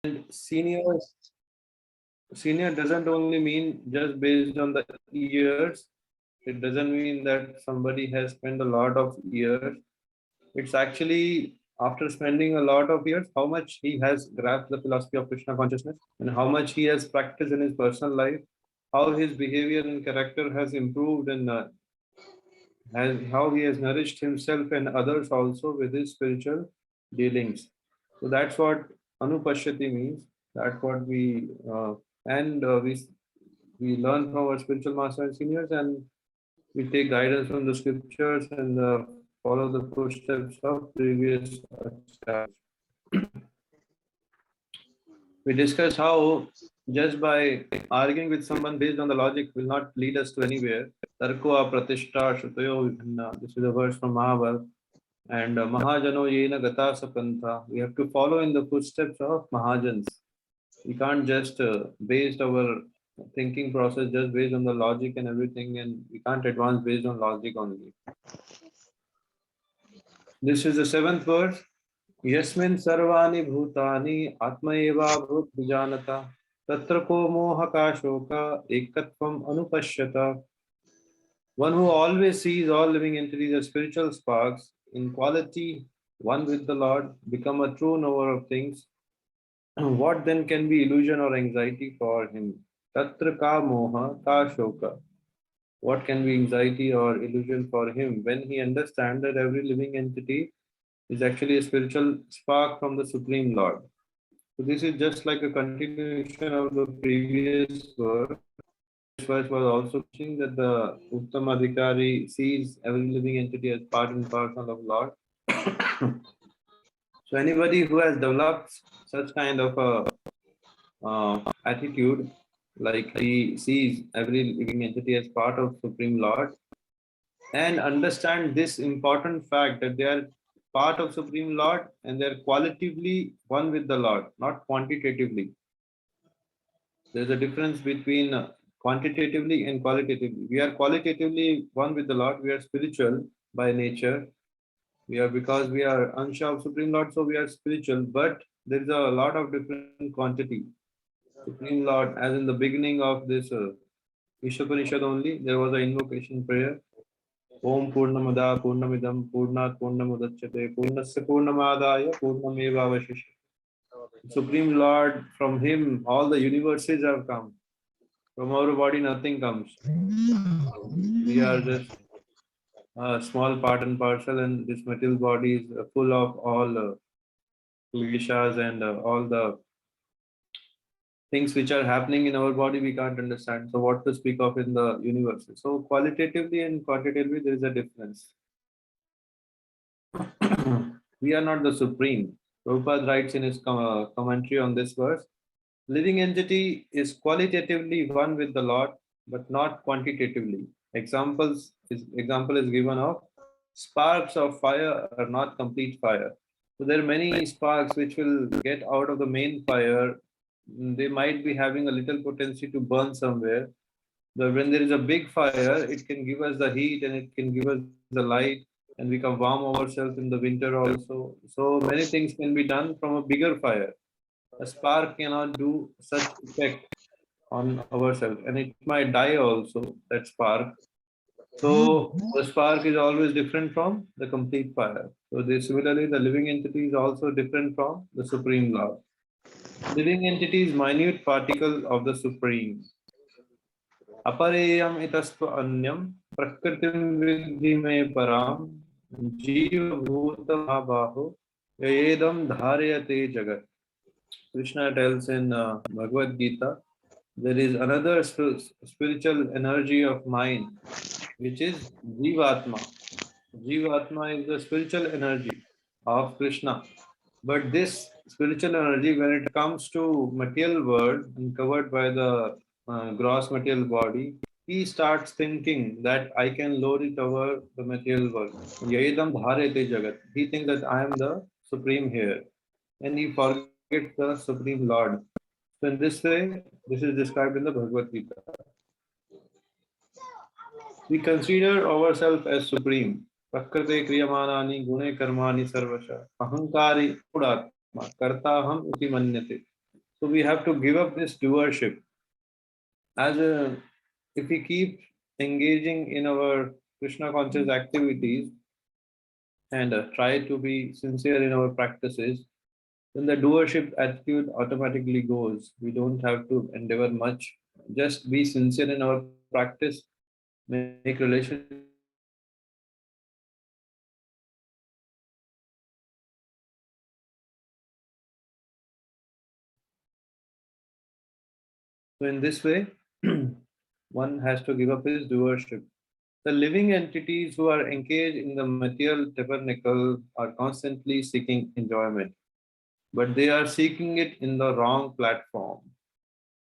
And senior doesn't only mean just based on the years. It doesn't mean that somebody has spent a lot of years. It's actually after spending a lot of years, how much he has grasped the philosophy of Krishna consciousness and how much he has practiced in his personal life, how his behavior and character has improved, and how he has nourished himself and others also with his spiritual dealings. So that's what anupaśyati means. That's what we learn from our spiritual master and seniors, and we take guidance from the scriptures and follow the footsteps of previous acharyas. We discussed how just by arguing with someone based on the logic will not lead us to anywhere. Tarko apratishta shrutoyo vibhinna. This is a verse from Mahabharata. And Mahajano yena gata sapantha. We have to follow in the footsteps of Mahajans. We can't just base our thinking process just based on the logic and everything, and we can't advance based on logic only. This is the 7th verse. Yasmin sarvāṇi bhūtāny ātmaivābhūd vijānataḥ tatra ko mohaḥ śoka ekatvam anupaśyataḥ. One who always sees all living entities as spiritual sparks, in quality one with the Lord, become a true knower of things. What then can be illusion or anxiety for him? Tatra ka moha ka śoka. What can be anxiety or illusion for him when he understands that every living entity is actually a spiritual spark from the Supreme Lord? So this is just like a continuation of the previous verse. This verse was also teaching that the Uttama Adhikari sees every living entity as part and parcel of Lord. So anybody who has developed such kind of a attitude, like he sees every living entity as part of Supreme Lord, and understand this important fact that they are part of Supreme Lord and they are qualitatively one with the Lord, not quantitatively. There's a difference between quantitatively and qualitatively. We are qualitatively one with the Lord. We are spiritual by nature. Because we are Ansha of Supreme Lord, so we are spiritual, but there is a lot of different quantity. Supreme Lord, as in the beginning of this Śrī Īśopaniṣad only, there was an invocation prayer. Om Purnamada Purnamidam Purnat Purnamudachyate Purnasya Purnamadaya Purnamevāvaśishyate. Supreme Lord, from him all the universes have come. From our body nothing comes. We are just a small part and parcel, and this material body is full of all kleshas and all the things which are happening in our body we can't understand. So what to speak of in the universe? So qualitatively and quantitatively there is a difference. We are not the supreme. Prabhupada writes in his commentary on this verse, living entity is qualitatively one with the Lord, but not quantitatively. Example is given of sparks of fire are not complete fire. So there are many sparks which will get out of the main fire. They might be having a little potency to burn somewhere. But when there is a big fire, it can give us the heat and it can give us the light, and we can warm ourselves in the winter also. So many things can be done from a bigger fire. A spark cannot do such effect on ourselves, and it might die also, that spark. So the spark is always different from the complete fire. So similarly, the living entity is also different from the Supreme Lord. Living entity is minute particle of the Supreme. Apareyam itasva anyam prakritim vidhi me param jiva bhūta mahaḥ yedam dharayate jagat. Krishna tells in Bhagavad Gita, there is another spiritual energy of mind, which is Jivatma. Jivatma is the spiritual energy of Krishna. But this spiritual energy, when it comes to material world and covered by the gross material body, he starts thinking that I can load it over the material world. Yedam dharayate jagat. He thinks that I am the supreme here. And he forgets the Supreme Lord. So in this way, this is described in the Bhagavad Gita. We consider ourselves as supreme. Prakrite kriyamanani gune karmani sarvasha ahankari udatma kartaham uti manyate. So we have to give up this doership. If we keep engaging in our Krishna conscious activities and try to be sincere in our practices, then the doership attitude automatically goes. We don't have to endeavor much. Just be sincere in our practice, make relationship with Krishna consciousness, and automatically the doership will come. So in this way, one has to give up his doership. The living entities who are engaged in the material tabernacle are constantly seeking enjoyment, but they are seeking it in the wrong platform.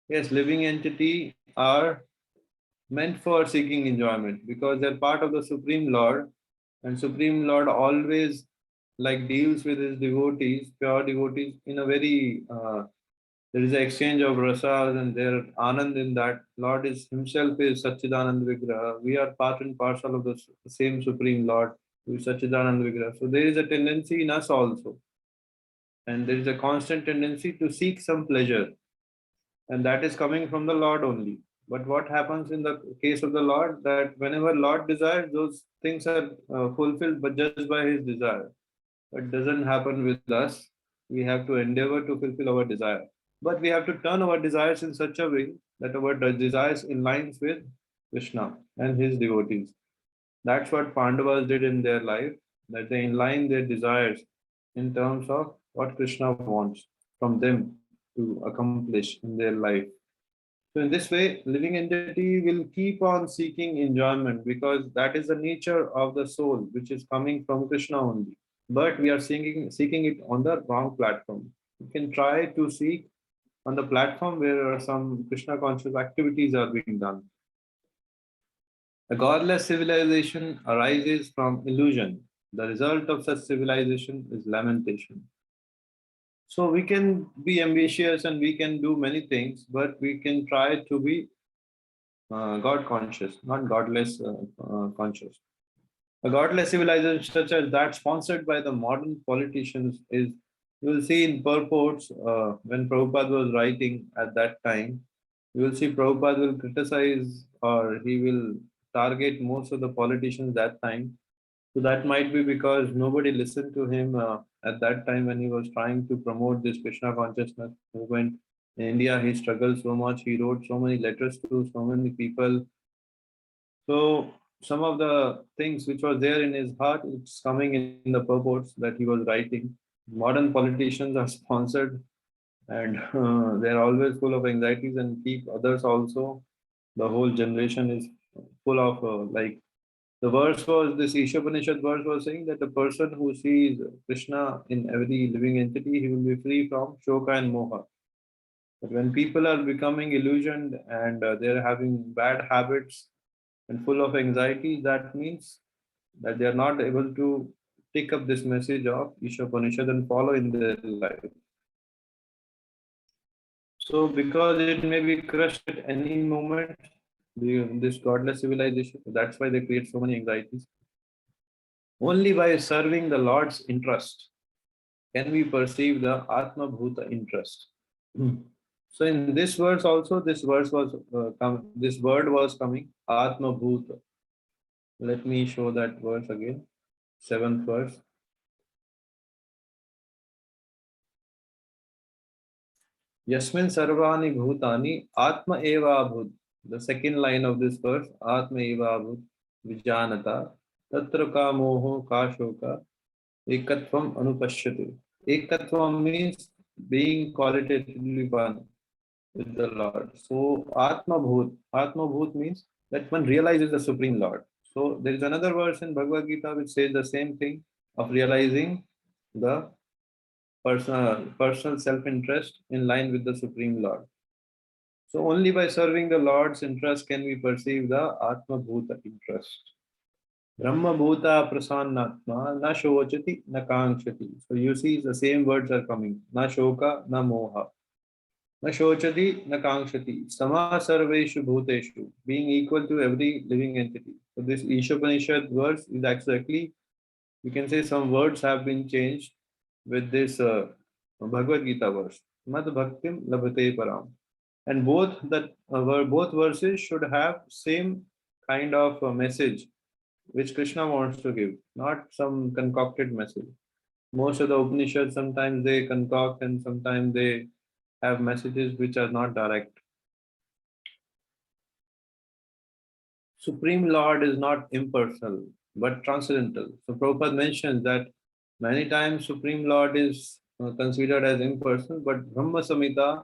Yes, living entity are meant for seeking enjoyment because they're part of the Supreme Lord, and Supreme Lord always like deals with his devotees, pure devotees, in a very there is an exchange of rasas and there anand in that. Lord is himself is Satchidanand Vigraha. We are part and parcel of the same Supreme Lord, who is Satchidanand Vigraha. So there is a tendency in us also, and there is a constant tendency to seek some pleasure, and that is coming from the Lord only. But what happens in the case of the Lord, that whenever Lord desires, those things are fulfilled, but just by his desire. But doesn't happen with us. We have to endeavor to fulfill our desire. But we have to turn our desires in such a way that our desires in lines with Krishna and his devotees. That's what Pandavas did in their life, that they align their desires in terms of what Krishna wants from them to accomplish in their life. So in this way, living entity will keep on seeking enjoyment because that is the nature of the soul, which is coming from Krishna only. But we are seeking it on the wrong platform. You can try to seek on the platform where some Krishna conscious activities are being done. A godless civilization arises from illusion. The result of such civilization is lamentation. So we can be ambitious and we can do many things, but we can try to be God conscious, not godless conscious. A godless civilization such as that sponsored by the modern politicians is, you will see in purports when Prabhupada was writing at that time, you will see Prabhupada will criticize or he will target most of the politicians that time. So that might be because nobody listened to him at that time when he was trying to promote this Krishna consciousness movement. In India, he struggled so much. He wrote so many letters to so many people. So some of the things which was there in his heart, it's coming in the purports that he was writing. Modern politicians are sponsored and they're always full of anxieties and keep others also. The whole generation is full of like the verse was this Īśopaniṣad verse was saying that the person who sees Krishna in every living entity, he will be free from śoka and mohaḥ. But when people are becoming illusioned and they're having bad habits and full of anxiety, that means that they are not able to pick up this message of Īśopaniṣad and follow in their life. So because it may be crushed at any moment, this godless civilization, that's why they create so many anxieties. Only by serving the Lord's interest can we perceive the ātmaivābhūd interest. So in this verse also, this word was coming, ātmaivābhūd. Let me show that verse again, 7th verse. Yasmin sarvāṇi bhūtāny ātmaivābhūd. The second line of this verse, ātmaivābhūd vijānataḥ tatra ka mohaḥ ka śoka ekatvam anupaśyate. Ekatvam means being qualitatively one with the Lord. So Atmabhut means that one realizes the Supreme Lord. So there is another verse in Bhagavad Gita which says the same thing of realizing the personal self-interest in line with the Supreme Lord. So only by serving the Lord's interest can we perceive the Atmabhuta interest. Brahma bhuta prasannatma na shochati na kaṅkshati. So you see the same words are coming. Na shoka na moha. Na shochati na kaṅkshati. Sama sarveshu bhuteshu. Being equal to every living entity. So this Īśopaniṣad verse is exactly, you can say some words have been changed with this Bhagavad Gita verse. mad bhaktim labhate param. And both verses should have same kind of message which Krishna wants to give, not some concocted message. Most of the Upanishads sometimes they concoct and sometimes they have messages which are not direct. Supreme Lord is not impersonal but transcendental. So Prabhupada mentions that many times Supreme Lord is considered as impersonal, but Brahma Samhita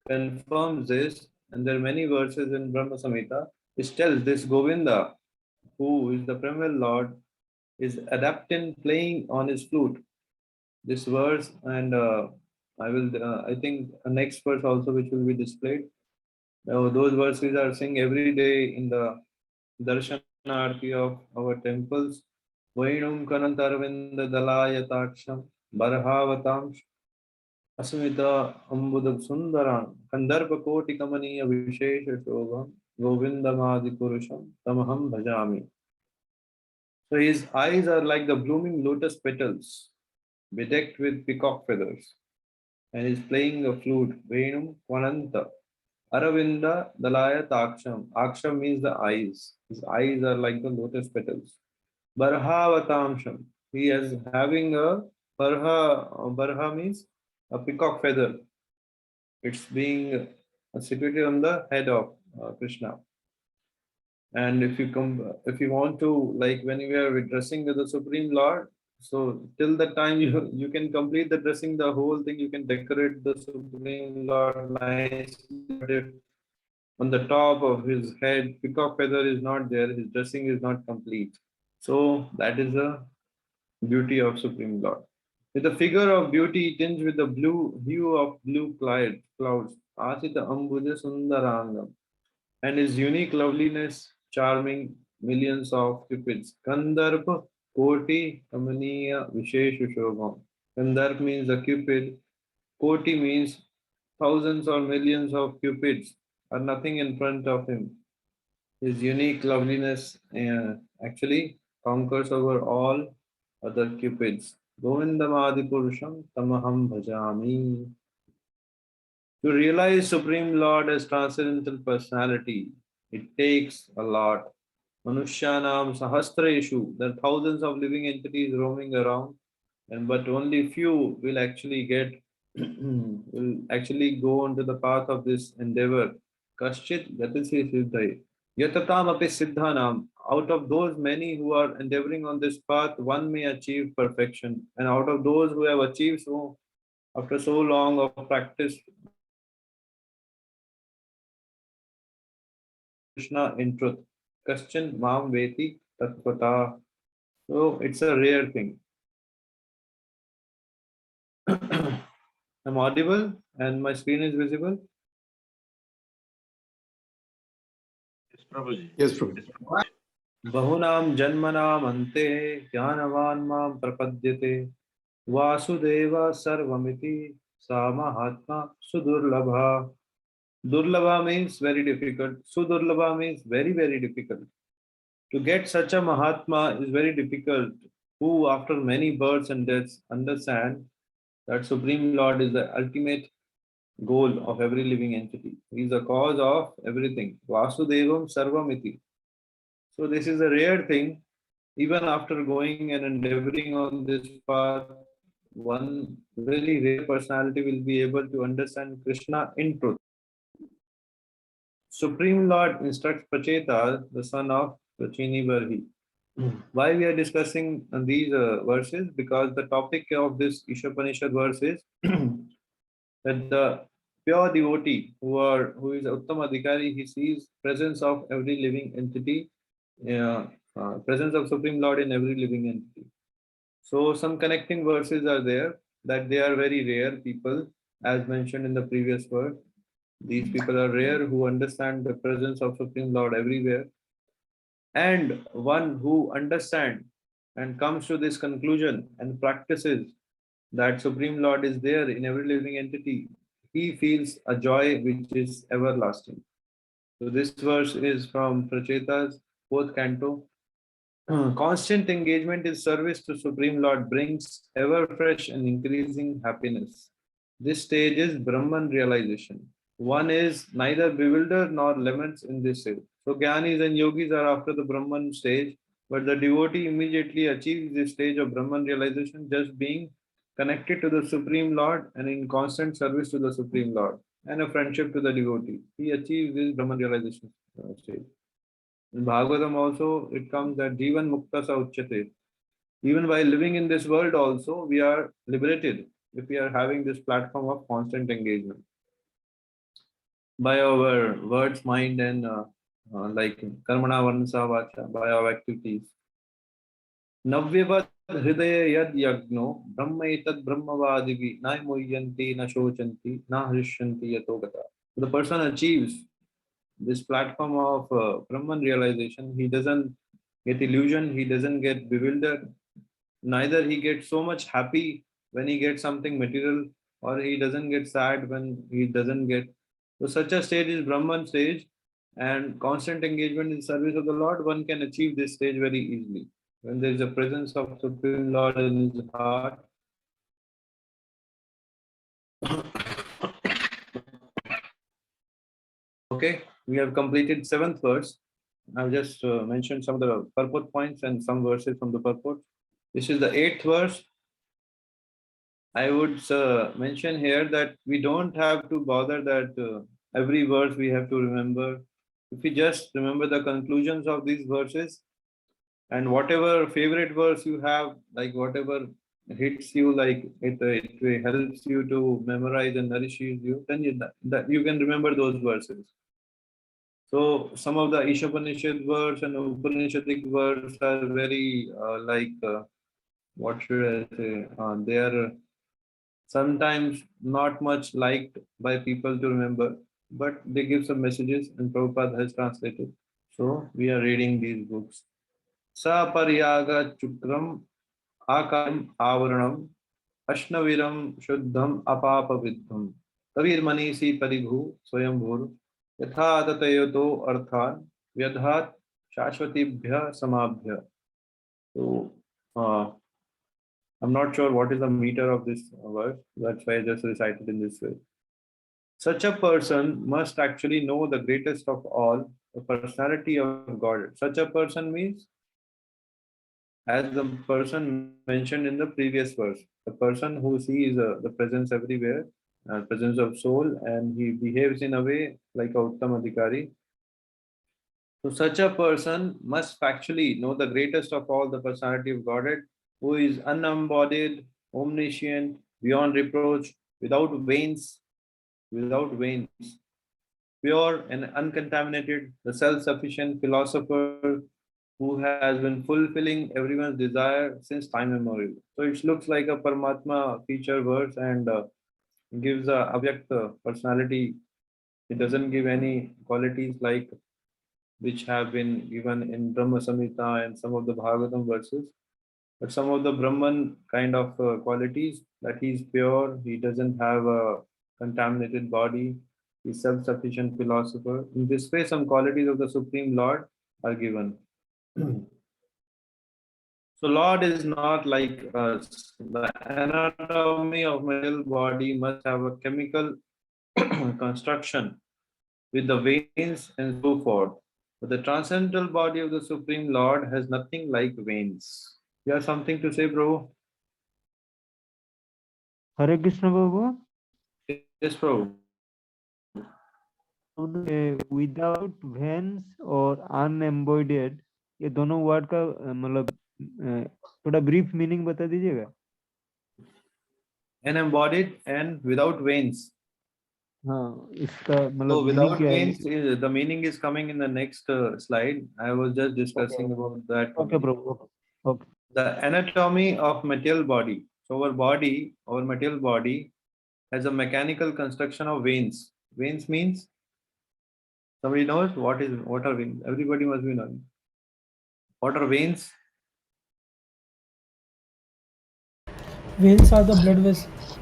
confirms this, and there are many verses in Brahma Samhita which tells this Govinda, who is the primal Lord, is adapting playing on his flute. This verse, and I think a next verse also which will be displayed. Those verses are sing every day in the darshanarti of our temples. Vainum kanantarvinda dalayataksam barhavatam asmita ambudam sundaram kandharpa koti kamaniya vishesha shobham govindamadi purusham tamaham bhajami. So his eyes are like the blooming lotus petals bedecked with peacock feathers, and he's playing a flute. Venum Kvananta. Aravinda Dalaya Taksham. Aksham means the eyes. His eyes are like the lotus petals. Barhavatamsham. He is having a barha means a peacock feather. It's being situated on the head of Krishna. And if you want to, like when you are dressing with the Supreme Lord, so till the time you can complete the dressing, the whole thing, you can decorate the Supreme Lord nicely. But if on the top of his head, peacock feather is not there, his dressing is not complete. So that is the beauty of Supreme Lord. With a figure of beauty tinged with the blue hue of blue clouds, Asita Ambuja Sundarangam, and his unique loveliness charming millions of cupids. Kandharpa Koti Kamaniya Visheshu Shobham. Kandharp means a cupid. Koti means thousands or millions of cupids are nothing in front of him. His unique loveliness actually conquers over all other cupids. Govindamadi Purusham Tamaham Bhajami. To realize Supreme Lord as transcendental personality, it takes a lot. Manushyanam Sahasreshu, there are thousands of living entities roaming around, and but only few will actually get will actually go onto the path of this endeavor. Kaschit Gatisi Siddhai. Yatatam api Siddhanam. Out of those many who are endeavoring on this path, one may achieve perfection. And out of those who have achieved so after so long of practice, Krishna in truth. Kaschan Mam Veti Tatvata. So it's a rare thing. I'm audible and my screen is visible. Yes, Prabhuji. Yes, Prabhu. Bahunam Janmanam Ante Jnanavan Mam Prapadyate Vasudeva Sarvamiti Samahatma Sudurlabha. Durlabha means very difficult. Sudurlabha means very, very difficult. To get such a Mahatma is very difficult, who after many births and deaths understand that Supreme Lord is the ultimate goal of every living entity. He is the cause of everything. Vasudevam Sarvamiti. So this is a rare thing. Even after going and endeavoring on this path, one very rare personality will be able to understand Krishna in truth. Supreme Lord instructs Pacheta, the son of Prachini Barhi. Why we are discussing these verses? Because the topic of this Īśopaniṣad verse is that the pure devotee who is Uttama Adhikari, he sees presence of every living entity, presence of Supreme Lord in every living entity. So some connecting verses are there that they are very rare people, as mentioned in the previous verse. These people are rare who understand the presence of Supreme Lord everywhere. And one who understands and comes to this conclusion and practices that Supreme Lord is there in every living entity, he feels a joy which is everlasting. So this verse is from Pracheta's 4th canto. Constant engagement in service to Supreme Lord brings ever fresh and increasing happiness. This stage is Brahman realization. One is neither bewildered nor laments in this stage. So Jnanis and yogis are after the Brahman stage, but the devotee immediately achieves this stage of Brahman realization, just being connected to the Supreme Lord and in constant service to the Supreme Lord and a friendship to the devotee. He achieves this Brahman realization stage. In Bhagavatam also, it comes that Jivan Mukta Sa Uchyate. Even while living in this world also, we are liberated if we are having this platform of constant engagement by our words, mind, and like karmana varnasa vacha, by our activities. Navyavat hridaya yad yagno brahma etad brahmavadivi na mohyanti na shochanti na hrishanti yato gata. The person achieves this platform of Brahman realization. He doesn't get illusion, he doesn't get bewildered, neither he gets so much happy when he gets something material, or he doesn't get sad when he doesn't get. So such a stage is Brahman stage, and constant engagement in service of the Lord, one can achieve this stage very easily. When there is a presence of Supreme Lord in his heart, okay, we have completed 7th verse. I've just mentioned some of the purport points and some verses from the purport. This is the 8th verse. I would mention here that we don't have to bother that every verse we have to remember. If we just remember the conclusions of these verses, and whatever favorite verse you have, like whatever hits you, like it helps you to memorize and nourishes you, then you can remember those verses. So some of the Īśopaniṣad verse and Upanishadic verse are very what should I say? They are sometimes not much liked by people to remember, but they give some messages and Prabhupada has translated. So we are reading these books. Sa paryagāc chukram akāyam avraṇam asnāviraḿ śuddham apāpa-viddham kavir manīṣī paribhūḥ svayambhūr yāthātathyato rthān vyadadhāc chāśvatībhyaḥ samābhyaḥ. So I'm not sure what is the meter of this verse. That's why I just recited in this way. Such a person must actually know the greatest of all, the personality of Godhead. Such a person means, as the person mentioned in the previous verse, the person who sees the presence everywhere, presence of soul, and he behaves in a way like a Uttam Adhikari. So such a person must factually know the greatest of all, the personality of Godhead, who is unembodied, omniscient, beyond reproach, without veins, pure and uncontaminated, the self-sufficient philosopher who has been fulfilling everyone's desire since time immemorial. So it looks like a Paramatma feature verse and gives a avyakta personality. It doesn't give any qualities like which have been given in Brahma Samhita and some of the Bhagavatam verses. But some of the Brahman kind of qualities, that he is pure, he doesn't have a contaminated body, he's self-sufficient philosopher. In this way, some qualities of the Supreme Lord are given. So Lord is not like us. The anatomy of material body must have a chemical construction with the veins and so forth. But the transcendental body of the Supreme Lord has nothing like veins. You have something to say, Prabhu? Hare Krishna Prabhu. Yes, Prabhu. Without veins or unembodied, ये दोनों word का मतलब थोड़ा brief meaning बता दीजिएगा. Unembodied and without veins. हाँ, इसका मतलब So meaning without क्या है? veins, the meaning is coming in the next slide. I was just discussing about that. Okay, Prabhu. Okay. The anatomy of material body. So our material body has a mechanical construction of veins. Veins means, somebody knows what are veins? Everybody must be knowing. What are veins? Veins are the blood vessels.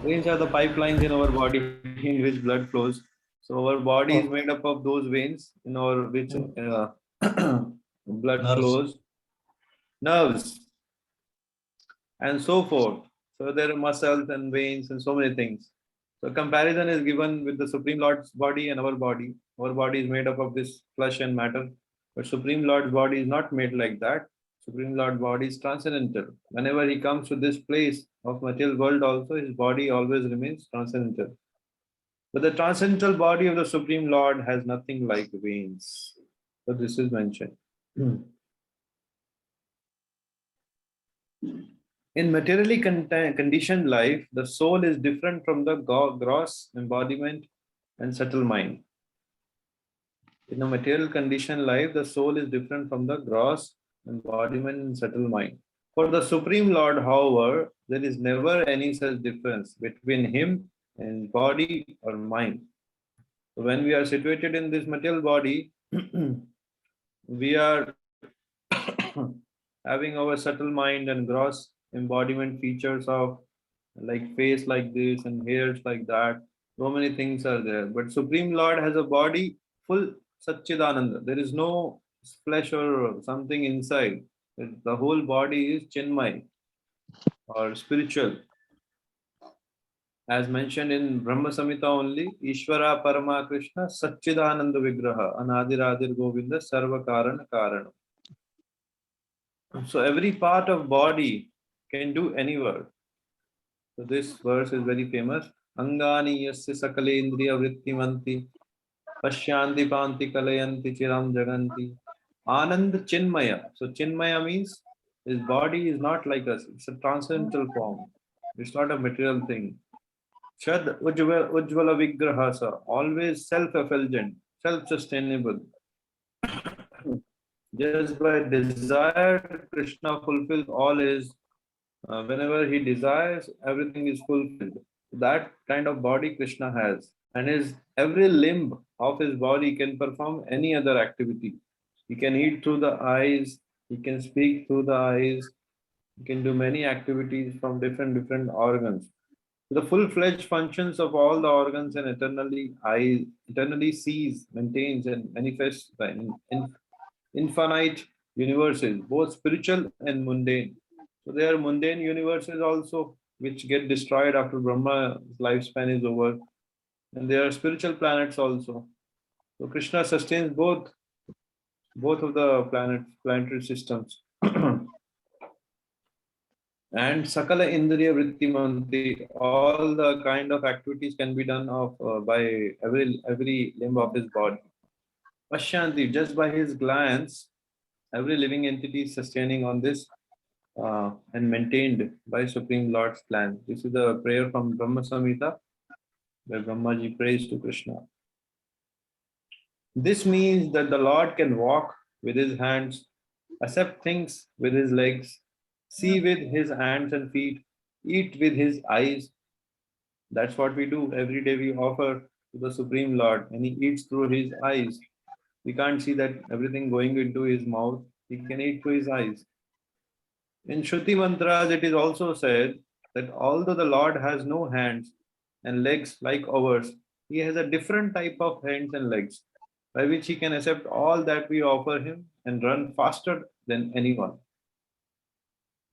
Veins are the pipelines in our body in which blood flows. So our body is made up of those veins in our which blood flows, nerves, and so forth. So there are muscles and veins and so many things. So comparison is given with the Supreme Lord's body and our body. Our body is made up of this flesh and matter, but Supreme Lord's body is not made like that. Supreme Lord's body is transcendental. Whenever he comes to this place of material world also, his body always remains transcendental. But the transcendental body of the Supreme Lord has nothing like veins. So this is mentioned. In materially conditioned life, the soul is different from the gross embodiment and subtle mind. In a material conditioned life, the soul is different from the gross embodiment and subtle mind. For the Supreme Lord, however, there is never any such difference between him and body or mind. So when we are situated in this material body, we are having our subtle mind and gross embodiment features of like face like this and hairs like that. So many things are there. But Supreme Lord has a body full Satchidananda. There is no flesh or something inside. The whole body is Chinmay or spiritual. As mentioned in Brahma Samhita only, Ishvara Parama Krishna Satchidananda Vigraha Anadiradir Govinda Sarva Karana Karanam. So every part of body can do any work. So this verse is very famous. Angani yasya sakalendriya vrittimanti pashyanti panti kalayanti chiram jaganti anand chinmaya. So chinmaya means his body is not like us. It's a transcendental form. It's not a material thing. Shad ujvala vigrahasa, always self-effulgent, self-sustainable. Just by desire, Krishna fulfills all his. Whenever he desires, everything is fulfilled. That kind of body Krishna has, and his every limb of his body can perform any other activity. He can eat through the eyes. He can speak through the eyes. He can do many activities from different organs. The full-fledged functions of all the organs and eternally sees, maintains, and manifests in infinite universes, both spiritual and mundane. So there are mundane universes also, which get destroyed after Brahma's lifespan is over. And there are spiritual planets also. So Krishna sustains both of the planetary systems. And Sakala Indriya Vritti Manti, all the kind of activities can be done by every limb of his body. Pashyanti, just by his glance, every living entity is sustaining on this and maintained by Supreme Lord's plan. This is the prayer from Brahma Samhita, where Brahmaji prays to Krishna. This means that the Lord can walk with his hands, accept things with his legs, see with his hands and feet, eat with his eyes. That's what we do. Every day we offer to the Supreme Lord, and he eats through his eyes. We can't see that everything going into his mouth. He can eat through his eyes. In Shruti Mantras, it is also said that although the Lord has no hands and legs like ours, he has a different type of hands and legs by which he can accept all that we offer him and run faster than anyone.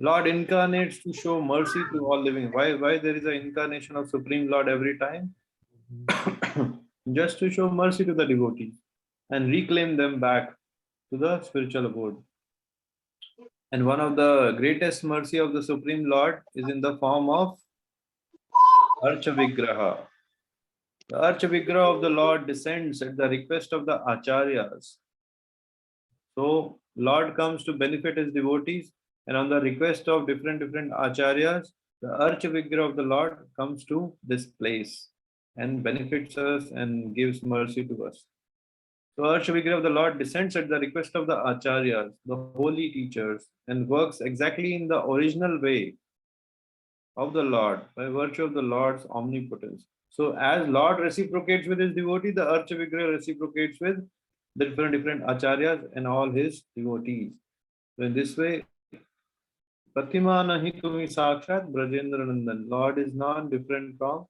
Lord incarnates to show mercy to all living. Why there is an incarnation of Supreme Lord every time? Just to show mercy to the devotees and reclaim them back to the spiritual abode. And one of the greatest mercy of the Supreme Lord is in the form of Archa Vigraha. The Archa Vigraha of the Lord descends at the request of the Acharyas. So Lord comes to benefit his devotees, and on the request of different Acharyas, the Archa Vigraha of the Lord comes to this place and benefits us and gives mercy to us. So Archa Vigraha of the Lord descends at the request of the Acharyas, the holy teachers, and works exactly in the original way of the Lord by virtue of the Lord's omnipotence. So as Lord reciprocates with his devotee, the Archa Vigraha reciprocates with the different Acharyas and all his devotees. So in this way, Pratima nahi tumi sakshat Brajendra Nandan. Lord is not different from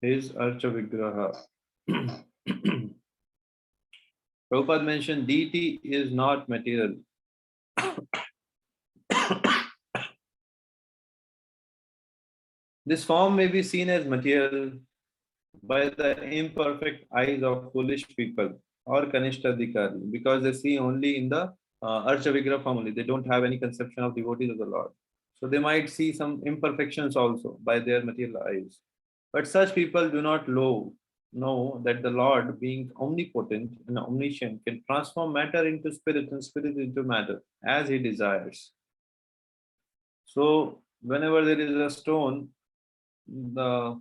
his Archa Vigraha. Prabhupada mentioned deity is not material. This form may be seen as material by the imperfect eyes of foolish people or Kanishtadhikari, because they see only in the Archa Vigraha form only. They don't have any conception of devotees of the Lord. So they might see some imperfections also by their material eyes. But such people do not know that the Lord, being omnipotent and omniscient, can transform matter into spirit and spirit into matter as he desires. So whenever there is a stone, the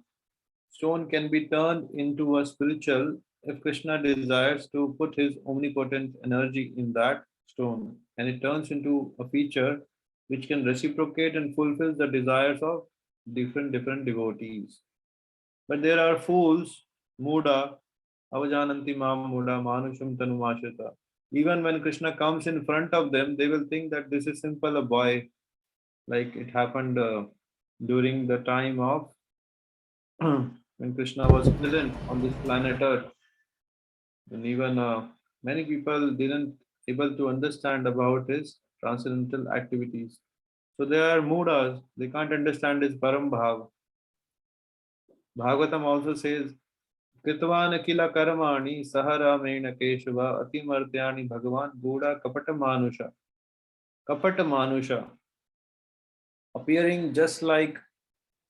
stone can be turned into a spiritual if Krishna desires to put his omnipotent energy in that stone, and it turns into a feature which can reciprocate and fulfill the desires of different devotees. But there are fools, muda, avajananti mam muda, manusham tanumashita. Even when Krishna comes in front of them, they will think that this is simple a boy, like it happened during the time of when Krishna was present on this planet Earth. And even many people didn't able to understand about his transcendental activities. So they are mudas, they can't understand his param bhav. Bhagavatam also says, Kritvan akila karmani saharamena keshava atimartyani bhagavan buddha kapata manusha. Kapata manusha. Appearing just like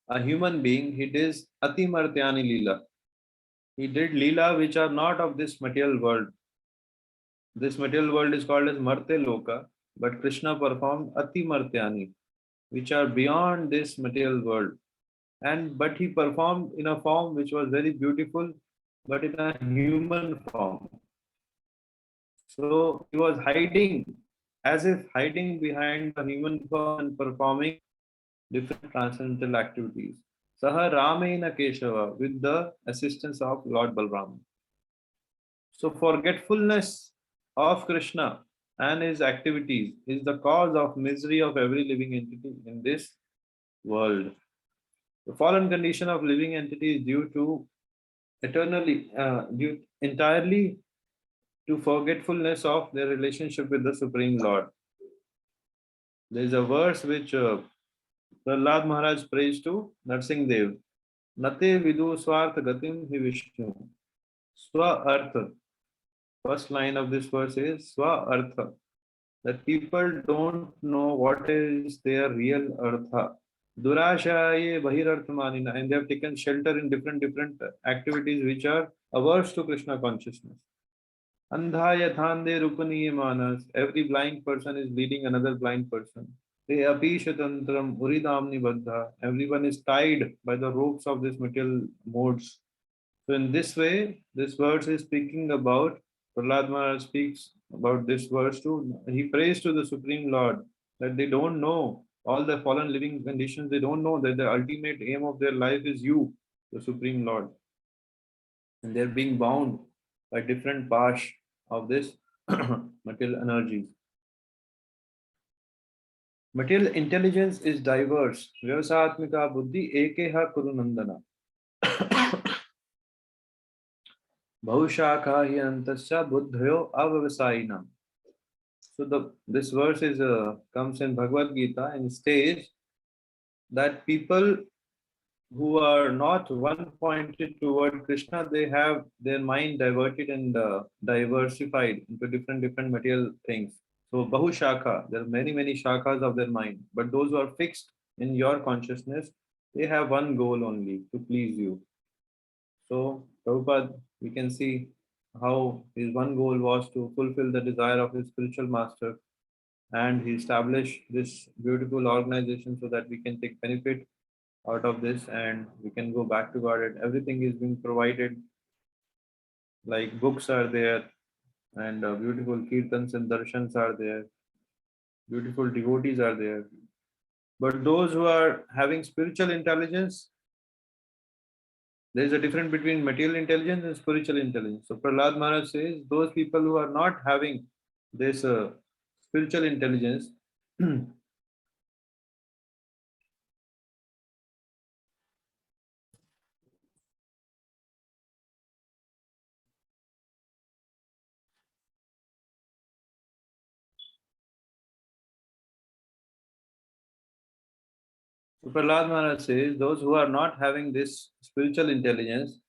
a human being, he does atimartyani lila. He did lila which are not of this material world. This material world is called as Marte Loka, but Krishna performed Ati Martyani, which are beyond this material world. But he performed in a form which was very beautiful, but in a human form. So he was hiding, as if hiding behind the human form and performing different transcendental activities. Saha Ramena Keshava, with the assistance of Lord Balram. So forgetfulness of Krishna and his activities is the cause of misery of every living entity in this world. The fallen condition of living entity is due entirely to forgetfulness of their relationship with the Supreme Lord. There is a verse which Prahlad Maharaj prays to Narsingh Dev. Nate vidu swartha gatim hi Vishnu. Swa artha. First line of this verse is Swa artha. That people don't know what is their real artha. Durashaye bahirarthamanina, and they have taken shelter in different activities which are averse to Krishna consciousness. Andhaya thande rupaniye manas, every blind person is leading another blind person. Te apishatantram uridamni baddha, everyone is tied by the ropes of this material modes. So in this way, this verse is speaking about, Prahlad Maharaj speaks about this verse too. He prays to the Supreme Lord that they don't know all the fallen living conditions. They don't know that the ultimate aim of their life is you, the Supreme Lord. And they're being bound by different paths of this material energies. Material intelligence is diverse. Vyavasatmika buddhi ekeha kurunandana. Bhahushakha hi antasya buddhayo avavasayinam. So this verse is comes in Bhagavad Gita and states that people who are not one pointed toward Krishna, they have their mind diverted and diversified into different material things. So Bahushakha, there are many shakhas of their mind, but those who are fixed in your consciousness, they have one goal only, to please you. So Prabhupada, we can see how his one goal was to fulfill the desire of his spiritual master, and he established this beautiful organization so that we can take benefit out of this and we can go back to God. And everything is being provided, like books are there, and beautiful kirtans and darshans are there, beautiful devotees are there. But those who are having spiritual intelligence, there is a difference between material intelligence and spiritual intelligence. So Prahlad Maharaj says those people who are not having this spiritual intelligence, So Prahlad Maharaj says, those who are not having this spiritual intelligence,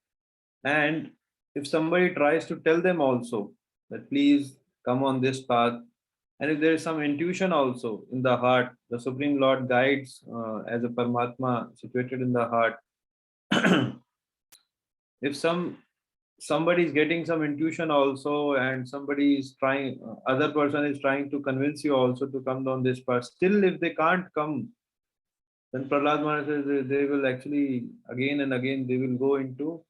and if somebody tries to tell them also that please come on this path, and if there is some intuition also in the heart, the Supreme Lord guides as a Paramatma situated in the heart. If somebody is getting some intuition also, and somebody is trying, other person is trying to convince you also to come down this path, still if they can't come, then Prahlad Maharaj says they will actually again and again they will go into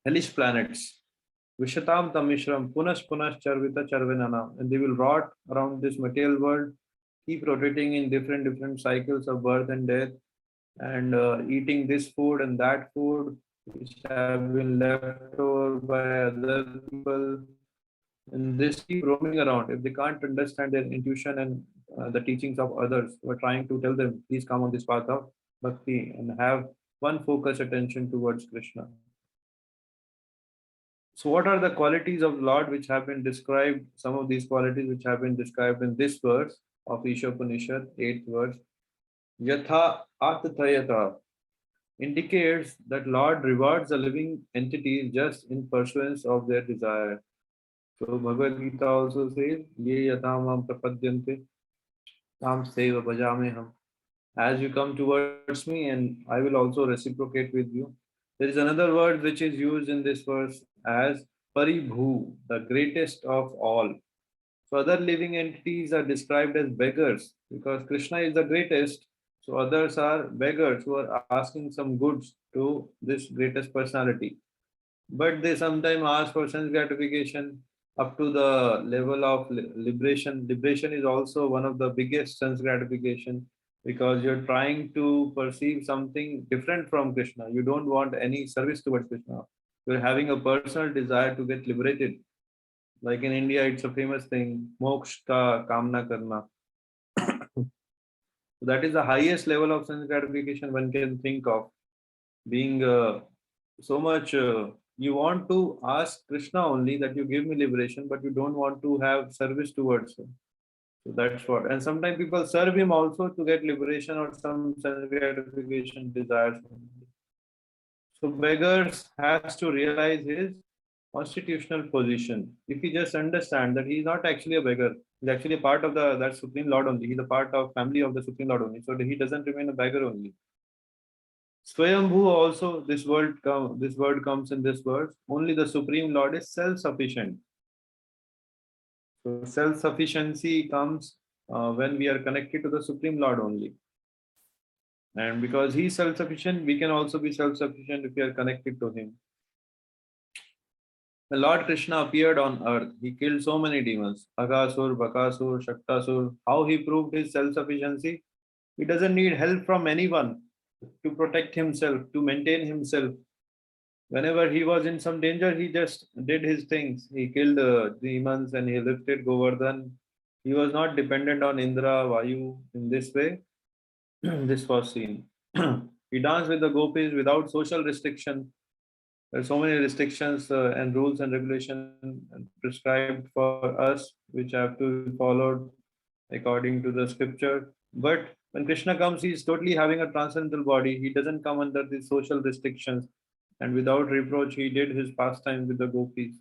hellish planets. Vishatam tamishram punas punas charvita charvenana, and they will rot around this material world, keep rotating in different cycles of birth and death, and eating this food and that food which have been left over by other people, and this keep roaming around if they can't understand their intuition and the teachings of others who are trying to tell them please come on this path of bhakti and have one focus attention towards Krishna. So what are the qualities of Lord which have been described? Some of these qualities which have been described in this verse of Īśopaniṣad, 8th verse. Yāthātathyato indicates that Lord rewards the living entities just in pursuance of their desire. So Bhagavad Gita also says, Ye yatamam prapadyante tam seva bhajameham. As you come towards me, and I will also reciprocate with you. There is another word which is used in this verse as paribhūḥ, the greatest of all. So other living entities are described as beggars because Krishna is the greatest. So others are beggars who are asking some goods to this greatest personality. But they sometimes ask for sense gratification up to the level of liberation. Liberation is also one of the biggest sense gratification because you're trying to perceive something different from Krishna. You don't want any service towards Krishna. You're having a personal desire to get liberated. Like in India, it's a famous thing, moksha ka kamna karna. So that is the highest level of sense gratification one can think of. Being so much, you want to ask Krishna only that you give me liberation, but you don't want to have service towards him. So that's what. And sometimes people serve him also to get liberation or some sense gratification desires. So beggars has to realize his constitutional position. If he just understand that he is not actually a beggar, he's actually a part of that Supreme Lord only. He's a part of family of the Supreme Lord only. So he doesn't remain a beggar only. Swayambhū also, this word comes in this verse. Only the Supreme Lord is self-sufficient. So self-sufficiency comes when we are connected to the Supreme Lord only. And because he is self-sufficient, we can also be self-sufficient if we are connected to him. The Lord Krishna appeared on earth. He killed so many demons. Aghasur, Bakasur, Shaktasur. How he proved his self-sufficiency? He doesn't need help from anyone to protect himself, to maintain himself. Whenever he was in some danger, he just did his things. He killed demons and he lifted Govardhan. He was not dependent on Indra, Vayu in this way. This was seen. He danced with the gopis without social restriction. There are so many restrictions and rules and regulations prescribed for us, which have to be followed according to the scripture. But when Krishna comes, he is totally having a transcendental body. He doesn't come under these social restrictions. And without reproach, he did his pastime with the gopis.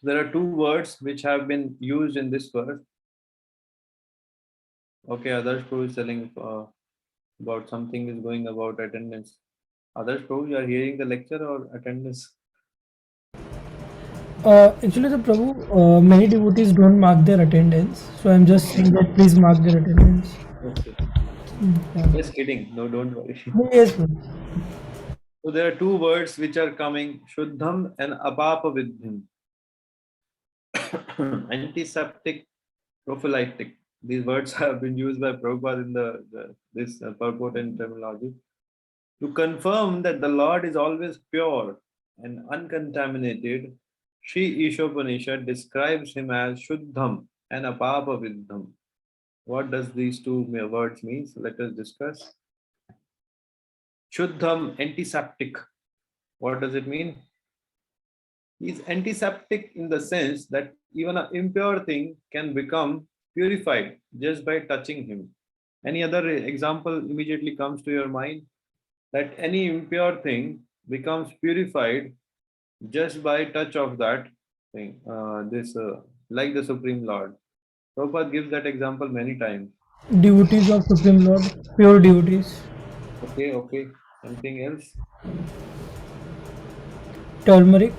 There are two words which have been used in this verse. Okay, Adarsh Prabhu is telling about something is going about attendance. Adarsh Prabhu, you are hearing the lecture or attendance? Actually, the Prabhu, many devotees don't mark their attendance, so I'm just saying that please mark their attendance. Okay. Yeah. Just kidding. No, don't worry. Yes, Prabhu. So there are two words which are coming, śuddham and apāpa-viddham. Antiseptic, prophylactic. These words have been used by Prabhupada in this purport and terminology to confirm that the Lord is always pure and uncontaminated. Śrī Īśopaniṣad describes him as śuddham and apāpa-viddham. What does these two words mean? So let us discuss. Śuddham, antiseptic. What does it mean? He is antiseptic in the sense that even an impure thing can become purified just by touching him. Any other example immediately comes to your mind? That any impure thing becomes purified just by touch of that thing. Like the Supreme Lord. Prabhupada gives that example many times. Devotees of Supreme Lord, pure devotees. Okay. Anything else? Turmeric.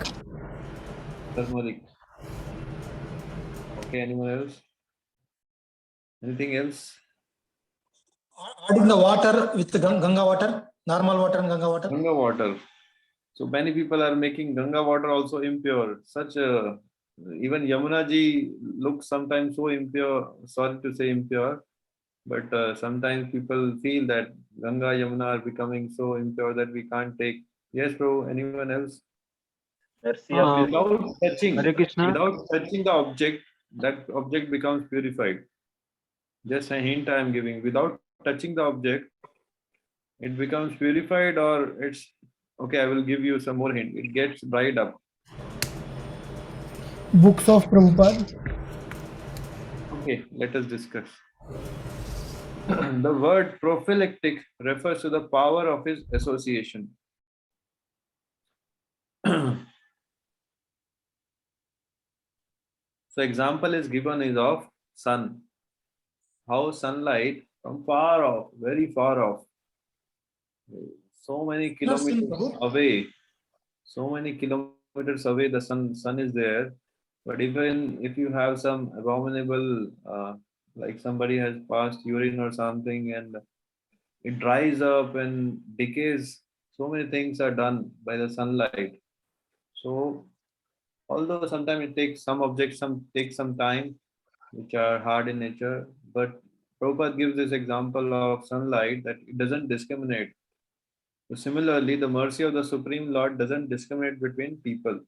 Turmeric. Okay, anyone else? Anything else? Adding the water with the Ganga water, normal water and Ganga water. Ganga water. So many people are making Ganga water also impure. Even Yamuna ji looks sometimes so impure, sorry to say impure, but sometimes people feel that Ganga, Yamuna are becoming so impure that we can't take. Yes, bro, anyone else? Mercy of Without touching, Hare Krishna. without touching the object, that object becomes purified. Just a hint I am giving. Without touching the object, it becomes purified, or it's okay. I will give you some more hint. It gets dried up. Books of Prabhupada. Okay, let us discuss. The word prophylactic refers to the power of his association. So example is given is of sun. How sunlight from far off, very far off, so many kilometers away, the sun is there. But even if you have some abominable, like somebody has passed urine or something and it dries up and decays, so many things are done by the sunlight. So although sometimes it takes some objects, take some time, which are hard in nature, but Prabhupada gives this example of sunlight that it doesn't discriminate. So similarly, the mercy of the Supreme Lord doesn't discriminate between people.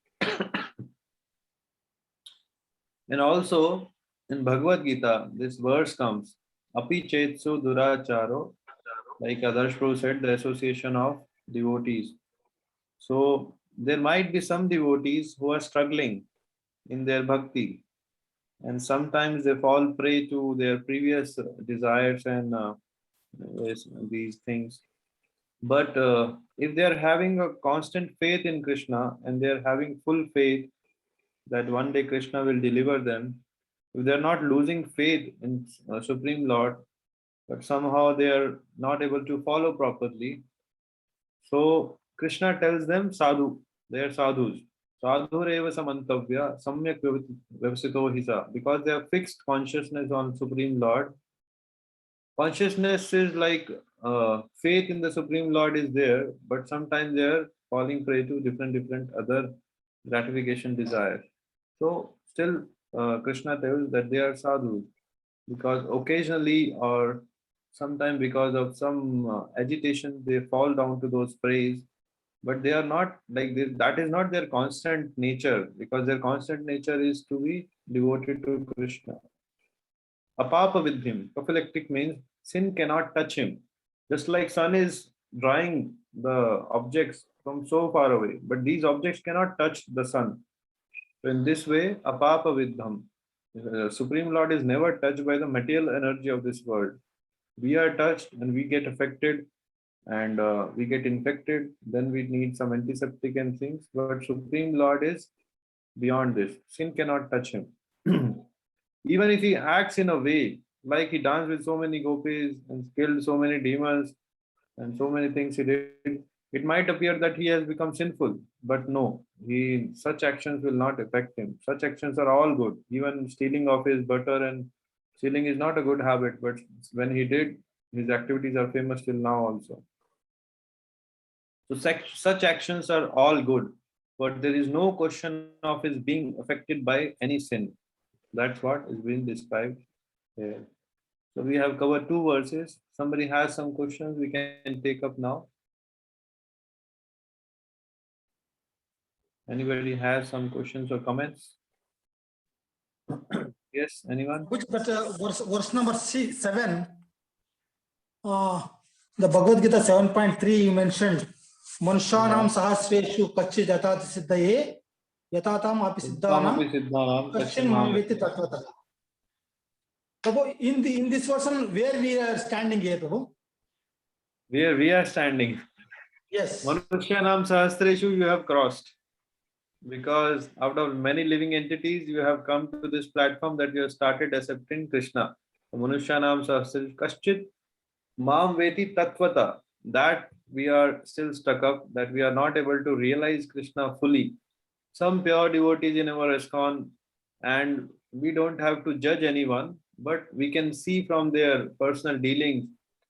And also in Bhagavad Gita, this verse comes, Api Chetsu Duracharo, like Adarsh Prabhu said, the Association of Devotees. So there might be some devotees who are struggling in their bhakti, and sometimes they fall prey to their previous desires and these things. But if they are having a constant faith in Krishna and they are having full faith that one day Krishna will deliver them, if they are not losing faith in Supreme Lord, but somehow they are not able to follow properly, so Krishna tells them sadhu, they are sadhus. Sadhureva samantavya samyak vyavasito hisa, because they have fixed consciousness on Supreme Lord. Consciousness is like faith in the Supreme Lord is there, but sometimes they are falling prey to different other gratification desires. So still Krishna tells that they are sadhus, because occasionally or sometimes because of some agitation they fall down to those preys, but they are not like this. That is not their constant nature, because their constant nature is to be devoted to Krishna. Apāpa-viddham, prophylactic means sin cannot touch him. Just like sun is drying the objects from so far away, but these objects cannot touch the sun. So in this way, apāpa-viddham, Supreme Lord is never touched by the material energy of this world. We are touched and we get affected and we get infected, then we need some antiseptic and things, but Supreme Lord is beyond this. Sin cannot touch him. Even if he acts in a way, like he danced with so many gopis and killed so many demons and so many things he did, it might appear that he has become sinful, but no, such actions will not affect him. Such actions are all good. Even stealing of his butter and stealing is not a good habit, but when he did, his activities are famous till now also. So such actions are all good, but there is no question of his being affected by any sin. That's what is being described here. So we have covered 2 verses. Somebody has some questions we can take up now. Anybody has some questions or comments? Yes, anyone? Which that verse number 7, the Bhagavad Gita 7.3 you mentioned, Manushanam sahasreshu kachchid yāthātathyato yāthātam apisiddhanam kachchin mamveti tatvata. Prabhu, in this version, where we are standing here, Prabhu? Where we are standing. Yes. Manushyanam Sahasreshu, you have crossed. Because out of many living entities, you have come to this platform that you have started accepting Krishna. Manushyanam Sahasreshu Kaschit Mam Veti Tattvata. That we are still stuck up, that we are not able to realize Krishna fully. Some pure devotees in our ISKCON, and we don't have to judge anyone, but we can see from their personal dealings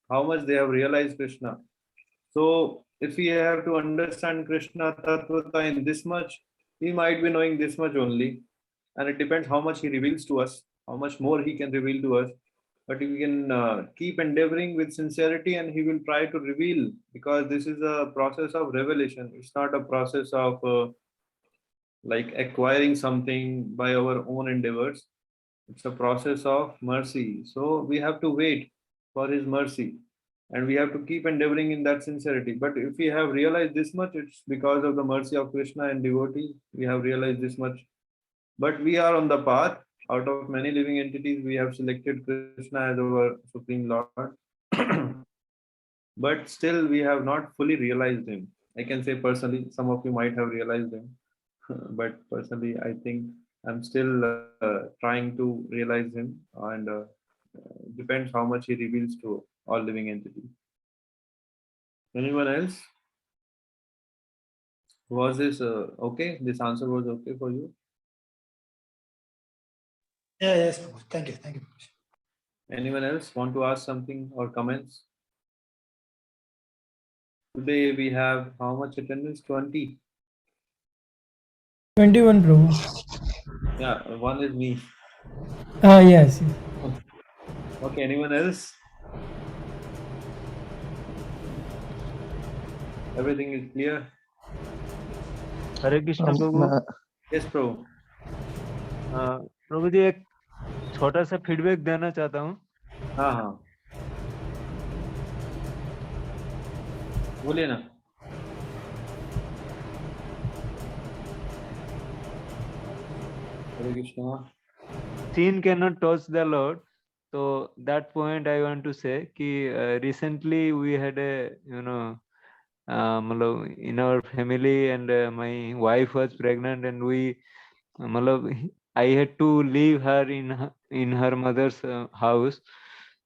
how much they have realized Krishna. So if we have to understand Krishna Tattvata in this much, we might be knowing this much only. And it depends how much he reveals to us, how much more he can reveal to us. But we can keep endeavoring with sincerity, and he will try to reveal, because this is a process of revelation. It's not a process of like acquiring something by our own endeavors. It's a process of mercy. So we have to wait for his mercy, and we have to keep endeavoring in that sincerity. But if we have realized this much, it's because of the mercy of Krishna and devotee. We have realized this much. But we are on the path. Out of many living entities, we have selected Krishna as our Supreme Lord. But still, we have not fully realized him. I can say personally, some of you might have realized him. But personally, I think I'm still trying to realize him, and depends how much he reveals to all living entities. Anyone else? Was this okay? This answer was okay for you? Yeah, yes, Prabhu. Thank you. Thank you. Anyone else want to ask something or comments? Today we have how much attendance? 20. 21, Prabhu. Yeah, one is me. Yes. Okay, anyone else? Everything is clear? Hare Krishna Prabhu. Yes, Prabhu. प्रभु जी एक छोटा सा feedback देना चाहता हूँ। हाँ हाँ, बोलिए ना। हरे Krishna. Sin cannot touch the Lord. So that point I want to say कि recently we had a मतलब in our family, and my wife was pregnant, and we मतलब I had to leave her in her mother's house.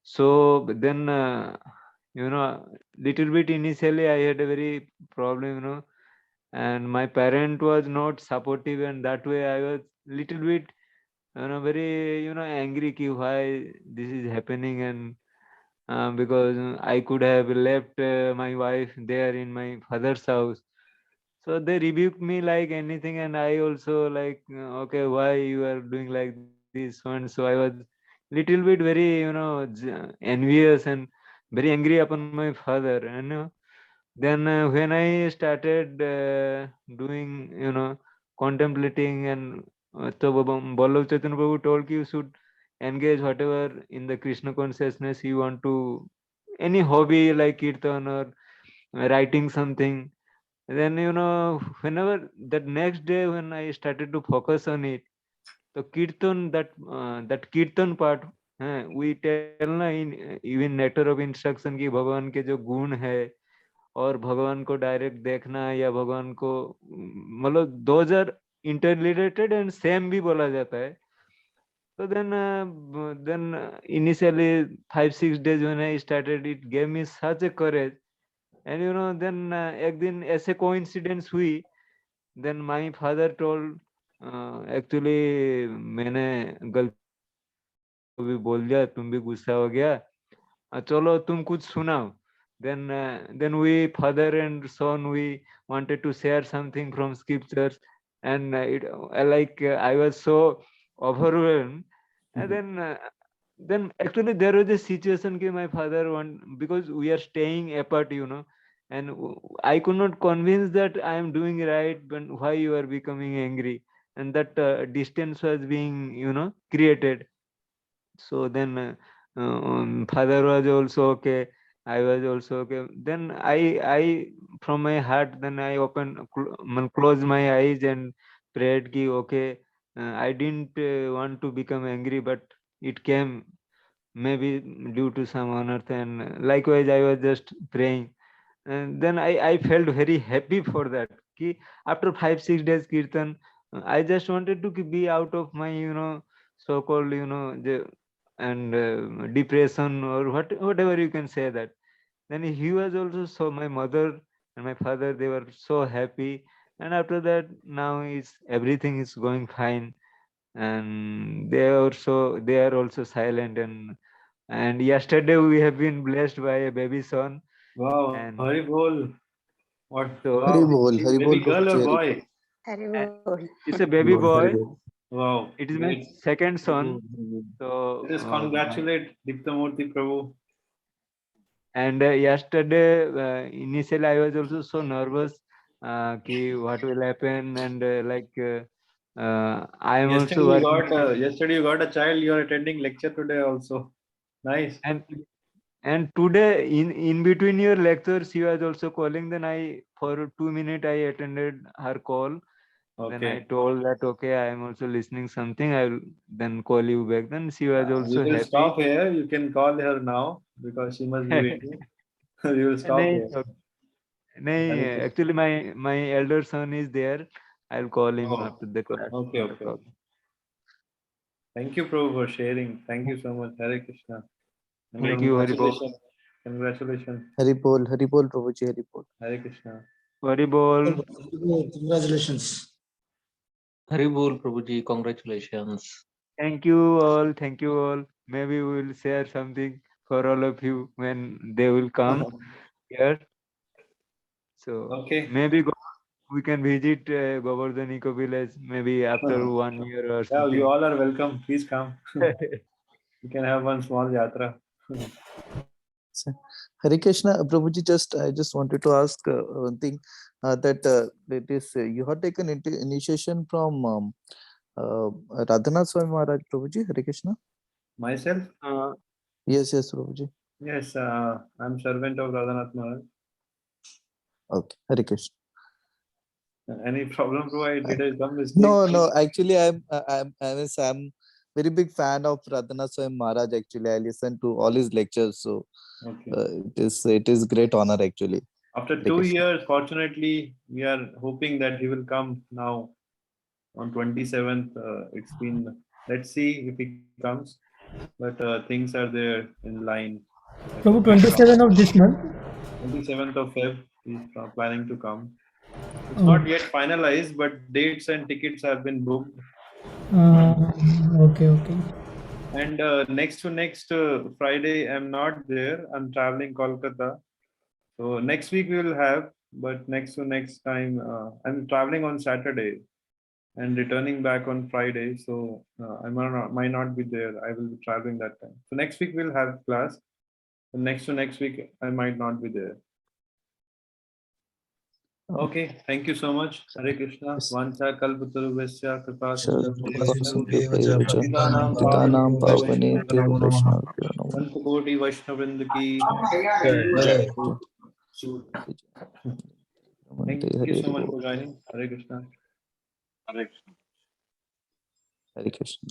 So then little bit initially I had a very problem, and my parent was not supportive, and that way I was little bit very angry ki why this is happening, and because I could have left my wife there in my father's house. So they rebuked me like anything, and I also like, okay, why you are doing like this one? So I was little bit very envious and very angry upon my father. And then when I started doing contemplating, and so Ballabh Chaitanya Prabhu told you should engage whatever in the Krishna consciousness you want to, any hobby like kirtan or writing something. Then whenever that next day when I started to focus on it, the kirtan, that kirtan part, we tell na in even nectar of instruction ki भगवान के जो गुण है और भगवान को direct देखना या भगवान को मतलब those are interrelated and same भी बोला जाता है. So then initially 5-6 days when I started, it gave me such a courage. And then एक दिन ऐसे coincidence हुई, then my father told actually मैंने गलती को भी बोल दिया, तुम भी गुस्सा हो गया, चलो तुम कुछ सुनाओ. Then we father and son, we wanted to share something from scriptures, and I was so overwhelmed. And then actually there was a situation कि my father because we are staying apart, and I could not convince that I am doing right, but why you are becoming angry, and that distance was being created. So then father was also okay, I was also okay. Then I from my heart, then I closed my eyes and prayed ki okay, I didn't want to become angry, but it came. maybe due to some unearth, and likewise I was just praying, and then I felt very happy for that. Ki after 5-6 days kirtan, I just wanted to be out of my so-called depression, or whatever you can say that. Then he was also, so my mother and my father, they were so happy, and after that now is everything is going fine, and they are also silent, and yesterday we have been blessed by a baby son. Wow, And Hari Bol. What? so Wow. Baby girl or boy? it's a baby boy. Wow. It is my Great. second son. So Let us congratulate Diktamurti Prabhu. and yesterday, initially I was also so nervous, ki what will happen, and I am Yesterday also you working. got yesterday you got a child. You are attending lecture today also. Nice. And today, in between your lectures, she was also calling. Then I, for 2 minutes, I attended her call. Then I Okay. told that, okay, I am also listening something. I will then call you back. Then she was We also will happy. stop here. You can call her now because she must be waiting. We will stop Nahi, here. nahi, actually, my elder son is there. I'll call him Oh, after the class. okay, not a okay. problem. Thank you, Prabhu, for sharing. Thank you so much. Hare Krishna. And Thank you, Hari Bol. congratulations. Congratulations. Hari Bol, Prabhuji, Hari Bol. Hare Krishna. Hari Bol. Congratulations. Hari Bol, Prabhuji, congratulations. Thank you all. Thank you all. Maybe we will share something for all of you when they will come here. So Okay. maybe we can visit Govardhan Eco Village maybe after 1 year or Yeah, something. you all are welcome. Please come. You can have one small yatra. Hare Krishna, Prabhuji, I just wanted to ask one thing, that it is you have taken initiation from Radhanath Swami Maharaj, Prabhuji, Hare Krishna. Myself? Yes, Prabhuji. Yes, I'm servant of Radhanath Maharaj. Okay, Hare Krishna. Any problem, bro? Did I some mistake? No. Actually, I'm very big fan of Radhanath Swami Maharaj. Actually, I listen to all his lectures, so Okay. it is great honor actually. After Hare 2 Krishna. years, fortunately, we are hoping that he will come now on 27th. It's been, let's see if he comes, but things are there in line. Prabhu, 27 of this month. 27th of Feb, he's planning to come. It's Oh. not yet finalized, but dates and tickets have been booked. Okay. And next Friday, I'm not there. I'm traveling Kolkata. So next week we will have, but next time, I'm traveling on Saturday and returning back on Friday. So I might not be there. I will be traveling that time. So next week we'll have class. And next week, I might not be there. Okay, thank you so much. Hare Krishna. Vancha kalpatarubhasya kripa Titanam Pavane Dev Vaishnava. Koti Vaishnavrind ki. Thank you so much for joining. Hare Krishna. Hare Krishna.